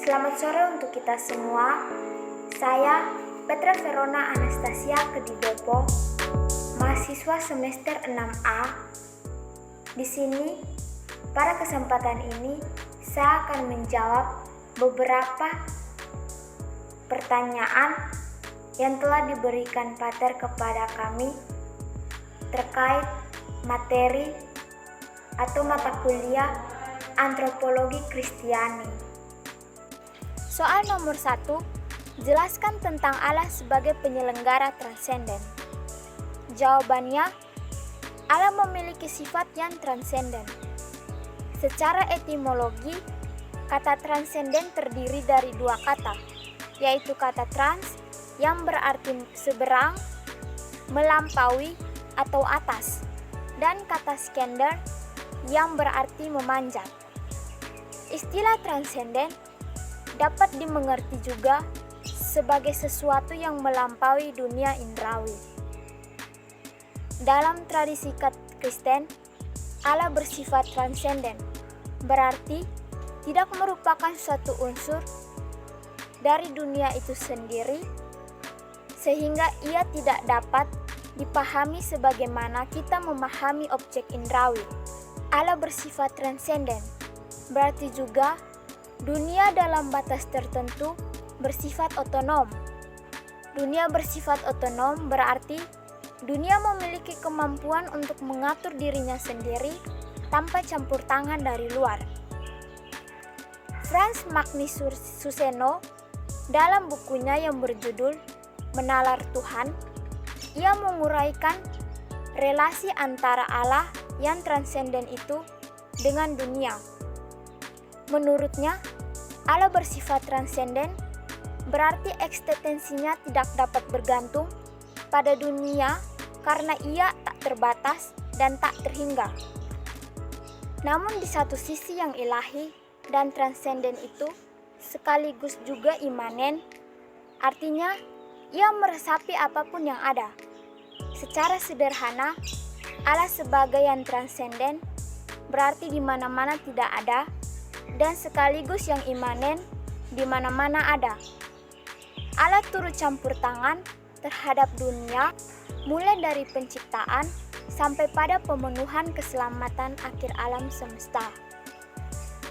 Selamat sore untuk kita semua. Saya Petra Verona Anastasia Kedidepo, mahasiswa semester 6A. Di sini, pada kesempatan ini, saya akan menjawab beberapa pertanyaan yang telah diberikan Pater kepada kami terkait materi atau mata kuliah Antropologi Kristiani. Soal nomor 1, jelaskan tentang Allah sebagai penyelenggara transenden. Jawabannya, Allah memiliki sifat yang transenden. Secara etimologi, kata transenden terdiri dari dua kata, yaitu kata trans yang berarti seberang, melampaui atau atas, dan kata skender yang berarti memanjat. Istilah transenden dapat dimengerti juga sebagai sesuatu yang melampaui dunia indrawi. Dalam tradisi Kristen, Allah bersifat transenden, berarti tidak merupakan suatu unsur dari dunia itu sendiri, sehingga ia tidak dapat dipahami sebagaimana kita memahami objek indrawi. Allah bersifat transenden, berarti juga dunia dalam batas tertentu bersifat otonom. Dunia bersifat otonom berarti dunia memiliki kemampuan untuk mengatur dirinya sendiri tanpa campur tangan dari luar. Frans Magnus Suseno dalam bukunya yang berjudul Menalar Tuhan, ia menguraikan relasi antara Allah yang transenden itu dengan dunia. Menurutnya, Allah bersifat transenden berarti eksistensinya tidak dapat bergantung pada dunia karena ia tak terbatas dan tak terhingga. Namun di satu sisi yang ilahi dan transenden itu sekaligus juga imanen, artinya ia meresapi apapun yang ada. Secara sederhana, Allah sebagai yang transenden berarti di mana-mana tidak ada, dan sekaligus yang imanen di mana-mana ada. Allah turut campur tangan terhadap dunia mulai dari penciptaan sampai pada pemenuhan keselamatan akhir alam semesta.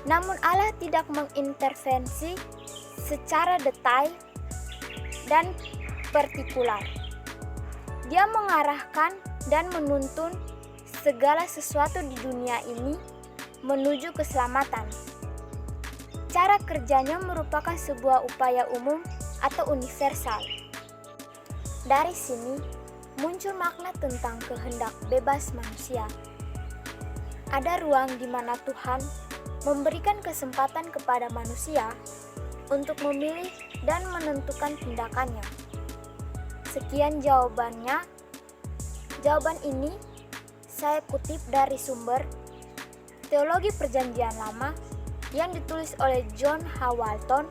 Namun Allah tidak mengintervensi secara detail dan partikular. Dia mengarahkan dan menuntun segala sesuatu di dunia ini menuju keselamatan. Cara kerjanya merupakan sebuah upaya umum atau universal. Dari sini muncul makna tentang kehendak bebas manusia. Ada ruang di mana Tuhan memberikan kesempatan kepada manusia untuk memilih dan menentukan tindakannya. Sekian jawabannya. Jawaban ini saya kutip dari sumber Teologi Perjanjian Lama yang ditulis oleh John H. Walton,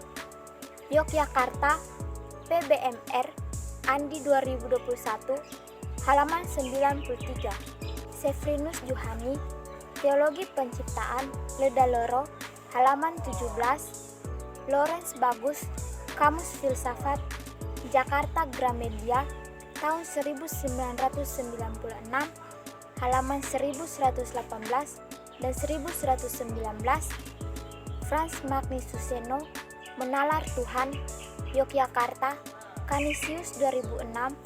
Yogyakarta, PBMR, Andi 2021, halaman 93. Severinus Juhani, Teologi Penciptaan, Ledaloro, halaman 17. Lawrence Bagus, Kamus Filsafat, Jakarta Gramedia, tahun 1996, halaman 1118 dan 1119. Frans Magnus Suseno, Menalar Tuhan, Yogyakarta, Canisius 2006,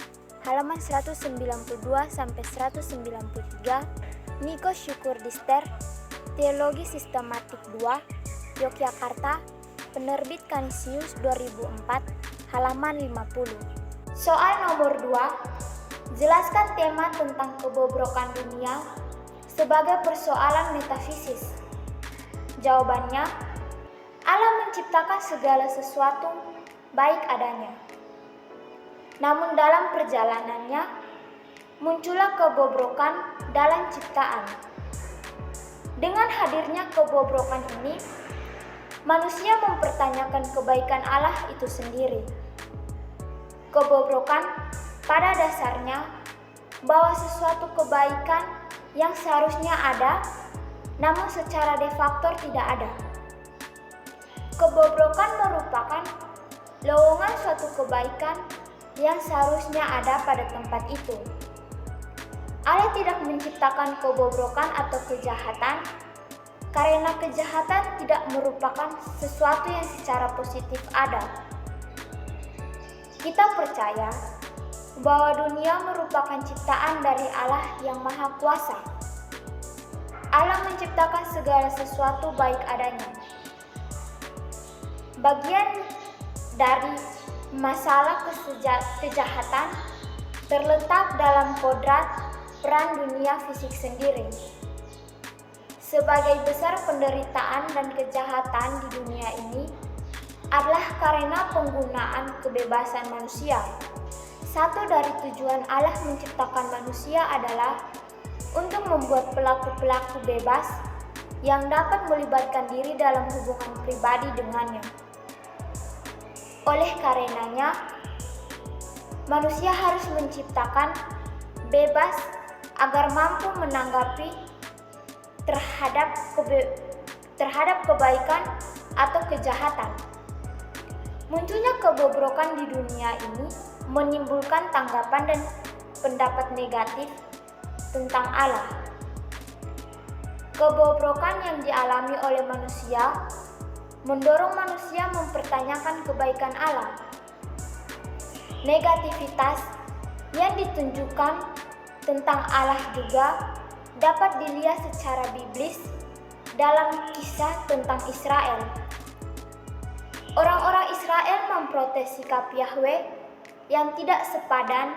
halaman 192 sampai 193. Niko Syukurdister, Teologi Sistematik 2, Yogyakarta, Penerbit Canisius 2004, halaman 50. Soal nomor 2, jelaskan tema tentang kebobrokan dunia sebagai persoalan metafisis. Jawabannya, Allah menciptakan segala sesuatu baik adanya. Namun dalam perjalanannya, muncullah kebobrokan dalam ciptaan. Dengan hadirnya kebobrokan ini, manusia mempertanyakan kebaikan Allah itu sendiri. Kebobrokan pada dasarnya bahwa sesuatu kebaikan yang seharusnya ada, namun secara de facto tidak ada. Kebobrokan merupakan lowongan suatu kebaikan yang seharusnya ada pada tempat itu. Allah tidak menciptakan kebobrokan atau kejahatan karena kejahatan tidak merupakan sesuatu yang secara positif ada. Kita percaya bahwa dunia merupakan ciptaan dari Allah yang Maha Kuasa. Allah menciptakan segala sesuatu baik adanya. Bagian dari masalah kejahatan terletak dalam kodrat peran dunia fisik sendiri. Sebagai besar penderitaan dan kejahatan di dunia ini adalah karena penggunaan kebebasan manusia. Satu dari tujuan Allah menciptakan manusia adalah untuk membuat pelaku-pelaku bebas yang dapat melibatkan diri dalam hubungan pribadi dengannya. Oleh karenanya, manusia harus menciptakan bebas agar mampu menanggapi terhadap kebaikan atau kejahatan. Munculnya kebobrokan di dunia ini menimbulkan tanggapan dan pendapat negatif tentang Allah. Kebobrokan yang dialami oleh manusia mendorong manusia mempertanyakan kebaikan Allah. Negativitas yang ditunjukkan tentang Allah juga dapat dilihat secara biblis dalam kisah tentang Israel. Orang-orang Israel memprotes sikap Yahweh yang tidak sepadan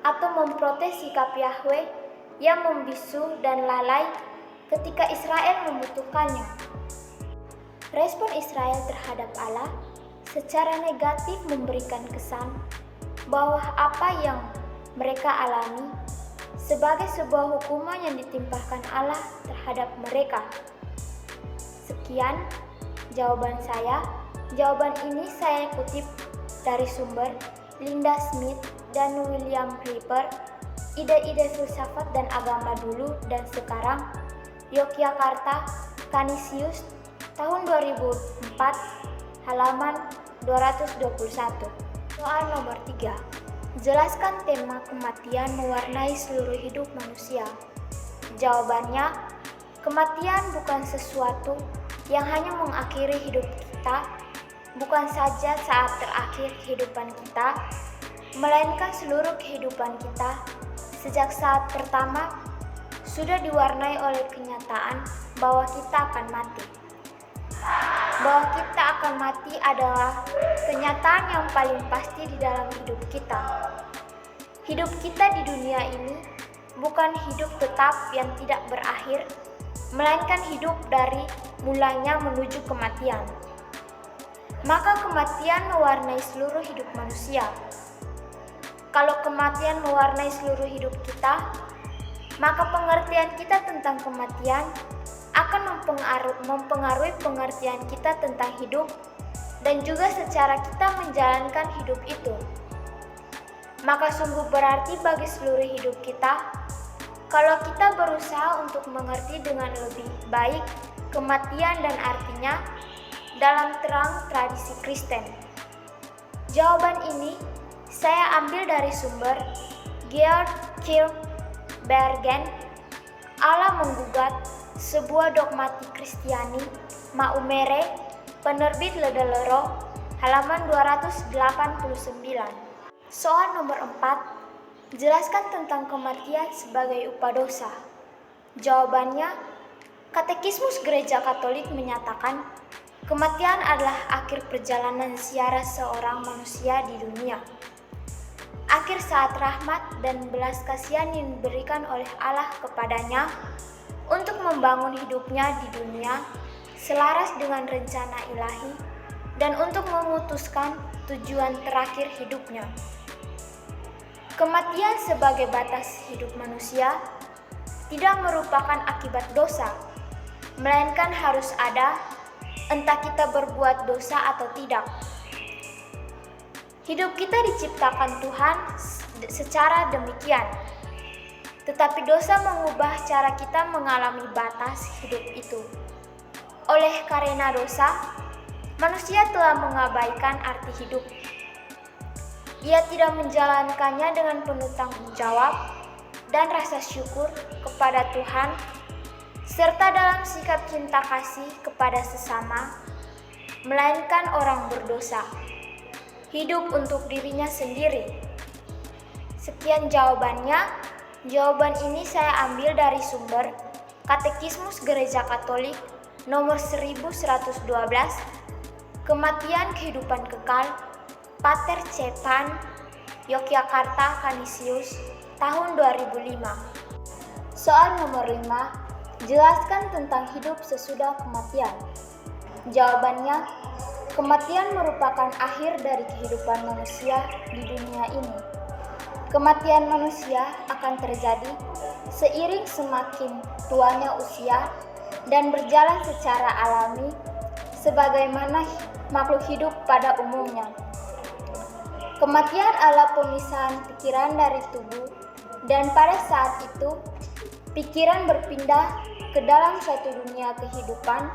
atau memprotes sikap Yahweh yang membisu dan lalai ketika Israel membutuhkannya. Respon Israel terhadap Allah secara negatif memberikan kesan bahwa apa yang mereka alami sebagai sebuah hukuman yang ditimpakan Allah terhadap mereka. Sekian jawaban saya. Jawaban ini saya kutip dari sumber Linda Smith dan William Piper, Ide-ide Filsafat dan Agama Dulu dan Sekarang, Yogyakarta, Canisius, tahun 2004, halaman 221. Soal nomor 3. Jelaskan tema kematian mewarnai seluruh hidup manusia. Jawabannya, kematian bukan sesuatu yang hanya mengakhiri hidup kita, bukan saja saat terakhir kehidupan kita, melainkan seluruh kehidupan kita sejak saat pertama sudah diwarnai oleh kenyataan bahwa kita akan mati. Bahwa kita akan mati adalah kenyataan yang paling pasti di dalam hidup kita. Hidup kita di dunia ini bukan hidup tetap yang tidak berakhir, melainkan hidup dari mulanya menuju kematian. Maka kematian mewarnai seluruh hidup manusia. Kalau kematian mewarnai seluruh hidup kita, maka pengertian kita tentang kematian akan mempengaruhi pengertian kita tentang hidup dan juga secara kita menjalankan hidup itu. Maka sungguh berarti bagi seluruh hidup kita kalau kita berusaha untuk mengerti dengan lebih baik kematian dan artinya dalam terang tradisi Kristen. Jawaban ini saya ambil dari sumber Georg Kierkegaard, Allah Menggugat, sebuah dogmatik Kristiani, Maumere, penerbit Ledelero, halaman 289. Soal nomor 4. Jelaskan tentang kematian sebagai upah dosa. Jawabannya, Katekismus Gereja Katolik menyatakan kematian adalah akhir perjalanan ziarah seorang manusia di dunia. Akhir saat rahmat dan belas kasihan yang diberikan oleh Allah kepadanya untuk membangun hidupnya di dunia selaras dengan rencana ilahi dan untuk memutuskan tujuan terakhir hidupnya. Kematian sebagai batas hidup manusia tidak merupakan akibat dosa, melainkan harus ada, entah kita berbuat dosa atau tidak. Hidup kita diciptakan Tuhan secara demikian, tetapi dosa mengubah cara kita mengalami batas hidup itu. Oleh karena dosa, manusia telah mengabaikan arti hidup. Ia tidak menjalankannya dengan penuh tanggung jawab dan rasa syukur kepada Tuhan, serta dalam sikap cinta kasih kepada sesama, melainkan orang berdosa, hidup untuk dirinya sendiri. Sekian jawabannya. Jawaban ini saya ambil dari sumber Katekismus Gereja Katolik nomor 1112, Kematian Kehidupan Kekal, Pater Cepan, Yogyakarta, Kanisius, tahun 2005. Soal nomor 5, jelaskan tentang hidup sesudah kematian. Jawabannya, kematian merupakan akhir dari kehidupan manusia di dunia ini. Kematian manusia akan terjadi seiring semakin tuanya usia dan berjalan secara alami sebagaimana makhluk hidup pada umumnya. Kematian adalah pemisahan pikiran dari tubuh, dan pada saat itu pikiran berpindah ke dalam suatu dunia kehidupan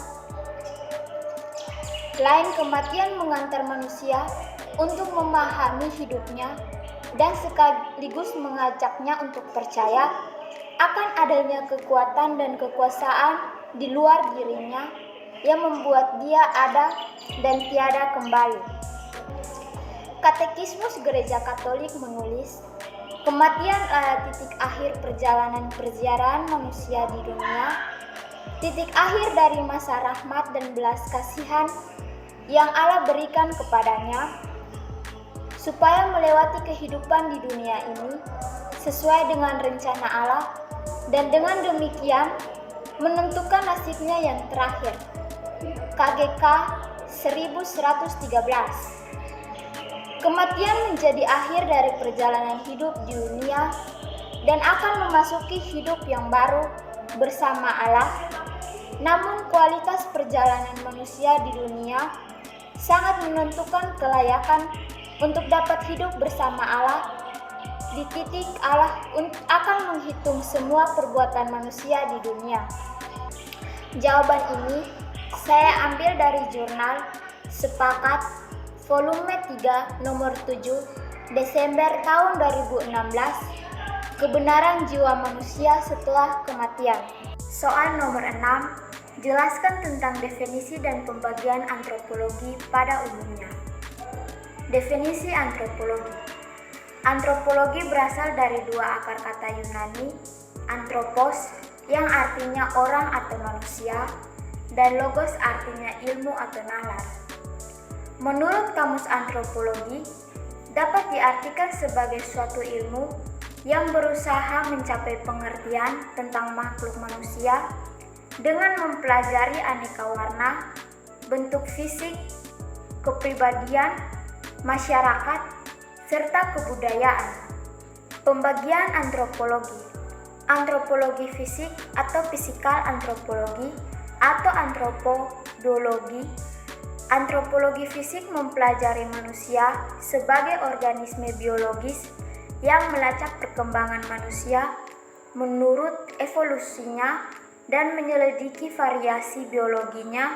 lain. Kematian mengantar manusia untuk memahami hidupnya dan sekaligus mengajaknya untuk percaya akan adanya kekuatan dan kekuasaan di luar dirinya yang membuat dia ada dan tiada kembali. Katekismus Gereja Katolik menulis, kematian adalah titik akhir perjalanan perziarahan manusia di dunia, titik akhir dari masa rahmat dan belas kasihan yang Allah berikan kepadanya, supaya melewati kehidupan di dunia ini sesuai dengan rencana Allah, dan dengan demikian menentukan nasibnya yang terakhir. KGK 1113. Kematian menjadi akhir dari perjalanan hidup di dunia dan akan memasuki hidup yang baru bersama Allah. Namun kualitas perjalanan manusia di dunia sangat menentukan kelayakan untuk dapat hidup bersama Allah. Di titik Allah akan menghitung semua perbuatan manusia di dunia. Jawaban ini saya ambil dari jurnal Sepakat volume 3 nomor 7 Desember tahun 2016, Kebenaran Jiwa Manusia Setelah Kematian. Soal nomor 6, jelaskan tentang definisi dan pembagian antropologi pada umumnya. Definisi antropologi. Antropologi berasal dari dua akar kata Yunani, anthropos yang artinya orang atau manusia, dan logos artinya ilmu atau nalar. Menurut Kamus Antropologi, dapat diartikan sebagai suatu ilmu yang berusaha mencapai pengertian tentang makhluk manusia dengan mempelajari aneka warna, bentuk fisik, kepribadian, masyarakat, serta kebudayaan. Pembagian antropologi. Antropologi fisik atau fisikal antropologi atau antropodologi. Antropologi fisik mempelajari manusia sebagai organisme biologis yang melacak perkembangan manusia menurut evolusinya dan menyelidiki variasi biologinya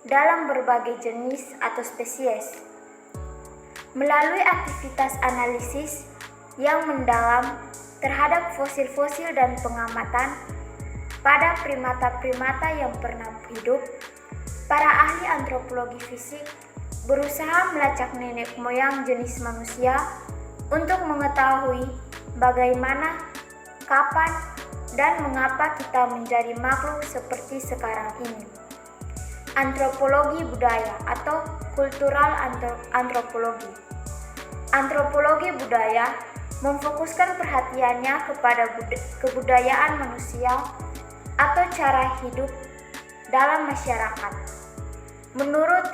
dalam berbagai jenis atau spesies. Melalui aktivitas analisis yang mendalam terhadap fosil-fosil dan pengamatan pada primata-primata yang pernah hidup, para ahli antropologi fisik berusaha melacak nenek moyang jenis manusia untuk mengetahui bagaimana, kapan, dan mengapa kita menjadi makhluk seperti sekarang ini. Antropologi budaya atau kultural antropologi. Antropologi budaya memfokuskan perhatiannya kepada kebudayaan manusia atau cara hidup dalam masyarakat. Menurut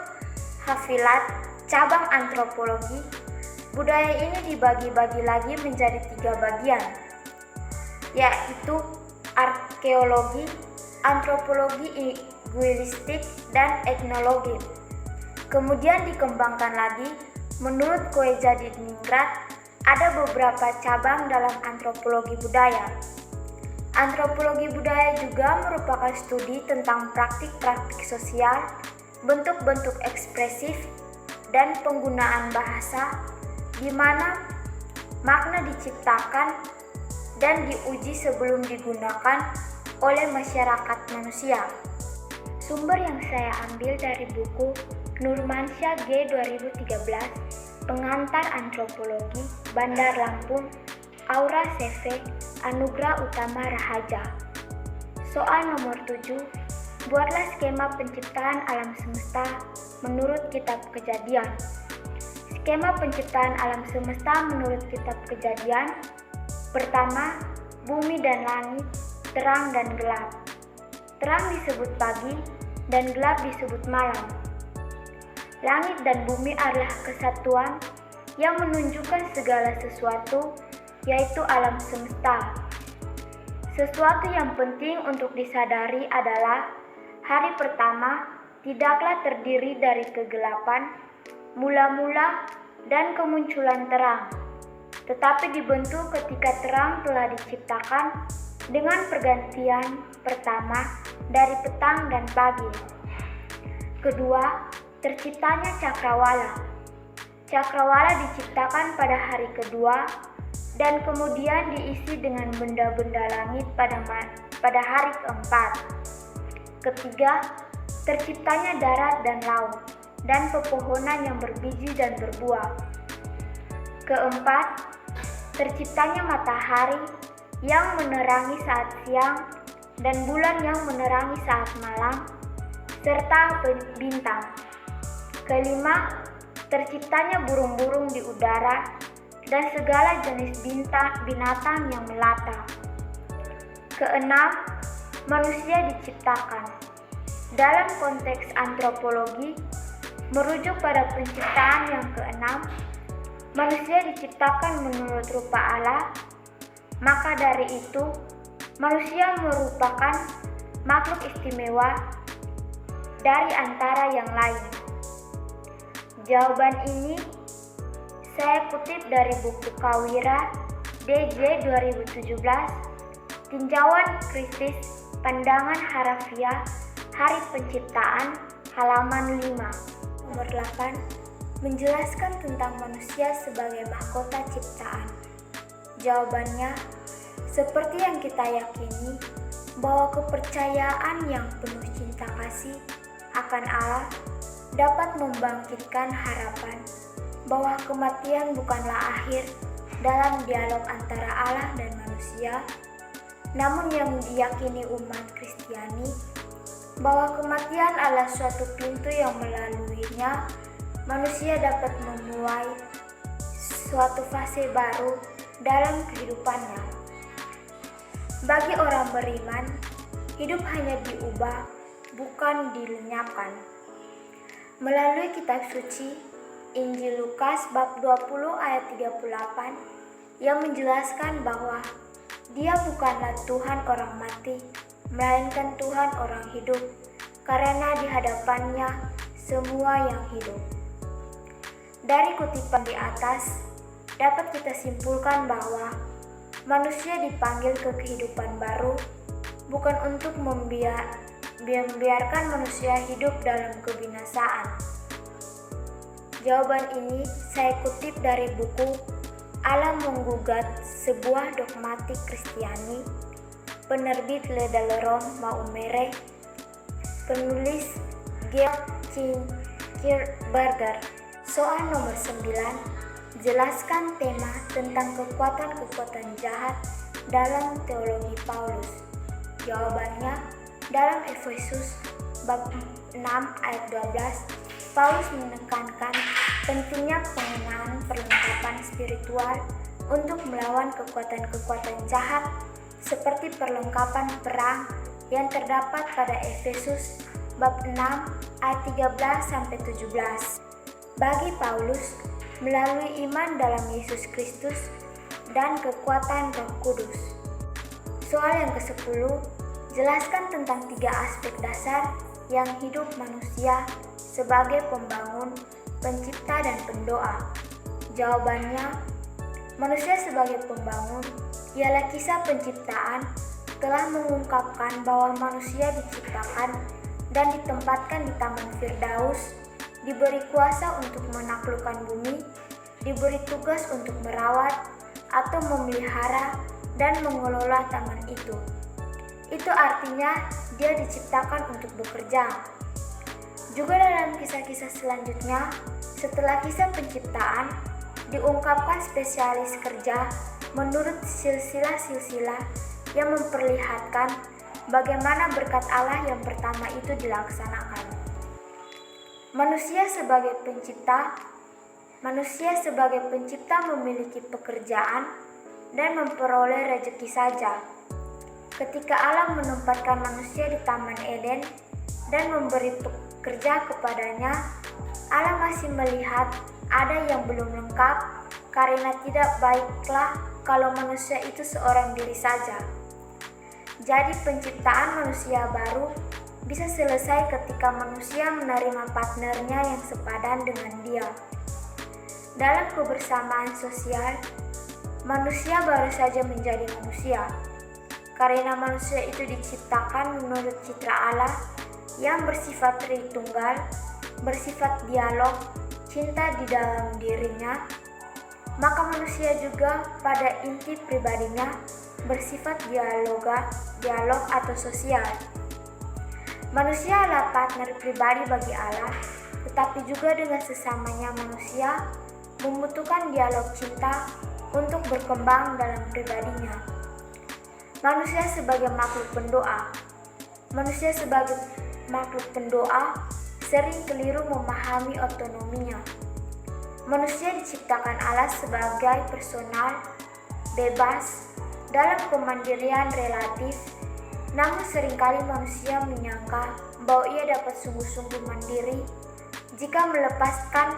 Hafilat, cabang antropologi, budaya ini dibagi-bagi lagi menjadi 3 bagian, yaitu arkeologi, antropologi linguistik, dan etnologi. Kemudian dikembangkan lagi, menurut Koeja di Ningrat, ada beberapa cabang dalam antropologi budaya. Antropologi budaya juga merupakan studi tentang praktik-praktik sosial bentuk-bentuk ekspresif, dan penggunaan bahasa di mana makna diciptakan dan diuji sebelum digunakan oleh masyarakat manusia. Sumber yang saya ambil dari buku Nurmansyah G 2013, Pengantar Antropologi, Bandar Lampung, Aura CV, Anugrah Utama Rahaja. Soal nomor 7, buatlah skema penciptaan alam semesta menurut Kitab Kejadian. Skema penciptaan alam semesta menurut Kitab Kejadian. Pertama, bumi dan langit, terang dan gelap. Terang disebut pagi dan gelap disebut malam. Langit dan bumi adalah kesatuan yang menunjukkan segala sesuatu, yaitu alam semesta. Sesuatu yang penting untuk disadari adalah hari pertama tidaklah terdiri dari kegelapan, mula-mula, dan kemunculan terang, tetapi dibentuk ketika terang telah diciptakan dengan pergantian pertama dari petang dan pagi. Kedua, terciptanya cakrawala. Cakrawala diciptakan pada hari kedua dan kemudian diisi dengan benda-benda langit pada hari keempat. Ketiga, terciptanya darat dan laut dan pepohonan yang berbiji dan berbuah. Keempat, terciptanya matahari yang menerangi saat siang dan bulan yang menerangi saat malam, serta bintang. Kelima, terciptanya burung-burung di udara dan segala jenis binatang yang melata. Keenam, manusia diciptakan. Dalam konteks antropologi, merujuk pada penciptaan yang keenam, manusia diciptakan menurut rupa Allah. Maka dari itu, manusia merupakan makhluk istimewa dari antara yang lain. Jawaban ini saya kutip dari buku Kawira DJ 2017, Tinjauan Kritis Pandangan Harafiah Hari Penciptaan, halaman 5. Nomor 8, menjelaskan tentang manusia sebagai mahkota ciptaan. Jawabannya, seperti yang kita yakini, bahwa kepercayaan yang penuh cinta kasih akan Allah dapat membangkitkan harapan bahwa kematian bukanlah akhir dalam dialog antara Allah dan manusia, namun yang diyakini umat Kristiani bahwa kematian adalah suatu pintu yang melaluinya manusia dapat memulai suatu fase baru dalam kehidupannya. Bagi orang beriman, hidup hanya diubah, bukan dilenyapkan. Melalui kitab suci, Injil Lukas bab 20 ayat 38 yang menjelaskan bahwa Dia bukanlah Tuhan orang mati, melainkan Tuhan orang hidup, karena di hadapannya semua yang hidup. Dari kutipan di atas, dapat kita simpulkan bahwa manusia dipanggil ke kehidupan baru bukan untuk membiarkan manusia hidup dalam kebinasaan. Jawaban ini saya kutip dari buku Allah Menggugat Sebuah Dogmatik Kristiani, penerbit Ledalerom Maumere, penulis Georg Kierkegaard. Soal nomor 9, jelaskan tema tentang kekuatan-kekuatan jahat dalam teologi Paulus. Jawabannya, dalam Efesus bab 6 ayat 12, Paulus menekankan pentingnya penggunaan perlengkapan spiritual untuk melawan kekuatan-kekuatan jahat seperti perlengkapan perang yang terdapat pada Efesus bab 6 ayat 13-17. Bagi Paulus, melalui iman dalam Yesus Kristus dan kekuatan Roh Kudus. Soal yang ke-10, jelaskan tentang 3 aspek dasar yang hidup manusia sebagai pembangun, pencipta, dan pendoa. Jawabannya, manusia sebagai pembangun ialah kisah penciptaan telah mengungkapkan bahwa manusia diciptakan dan ditempatkan di Taman Firdaus, diberi kuasa untuk menaklukkan bumi, diberi tugas untuk merawat atau memelihara dan mengelola taman itu. Itu artinya dia diciptakan untuk bekerja. Juga dalam kisah-kisah selanjutnya, setelah kisah penciptaan, diungkapkan spesialis kerja menurut silsilah-silsilah yang memperlihatkan bagaimana berkat Allah yang pertama itu dilaksanakan. Manusia sebagai pencipta memiliki pekerjaan dan memperoleh rezeki saja. Ketika Allah menempatkan manusia di Taman Eden dan memberi pekerja kepadanya, Allah masih melihat ada yang belum lengkap karena tidak baiklah kalau manusia itu seorang diri saja. Jadi penciptaan manusia baru bisa selesai ketika manusia menerima partnernya yang sepadan dengan dia. Dalam kebersamaan sosial, manusia baru saja menjadi manusia. Karena manusia itu diciptakan menurut citra Allah yang bersifat Tritunggal, bersifat dialog, cinta di dalam dirinya, maka manusia juga pada inti pribadinya bersifat dialog atau sosial. Manusia adalah partner pribadi bagi Allah, tetapi juga dengan sesamanya manusia membutuhkan dialog cinta untuk berkembang dalam pribadinya. Manusia sebagai makhluk pendoa sering keliru memahami otonominya. Manusia diciptakan Allah sebagai personal, bebas, dalam kemandirian relatif, namun seringkali manusia menyangka bahwa ia dapat sungguh-sungguh mandiri jika melepaskan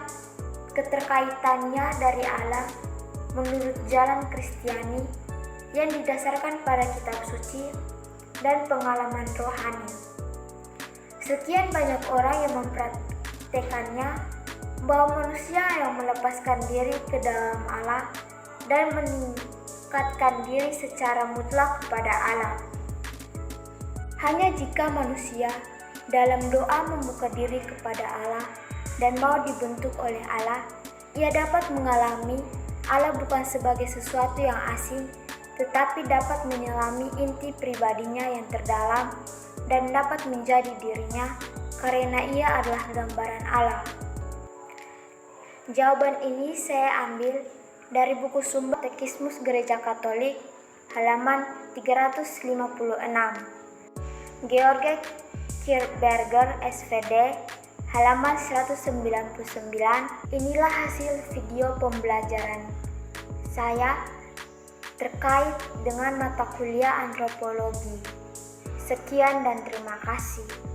keterkaitannya dari Allah menurut jalan Kristiani yang didasarkan pada kitab suci dan pengalaman rohani. Sekian banyak orang yang mempraktekannya bahwa manusia yang melepaskan diri ke dalam Allah dan meningkatkan diri secara mutlak kepada Allah. Hanya jika manusia dalam doa membuka diri kepada Allah dan mau dibentuk oleh Allah, ia dapat mengalami Allah bukan sebagai sesuatu yang asing, tetapi dapat menyelami inti pribadinya yang terdalam dan dapat menjadi dirinya karena ia adalah gambaran Allah. Jawaban ini saya ambil dari buku sumber Katekismus Gereja Katolik halaman 356. George Kierkegaard SVD halaman 199. Inilah hasil video pembelajaran saya terkait dengan mata kuliah antropologi. Sekian dan terima kasih.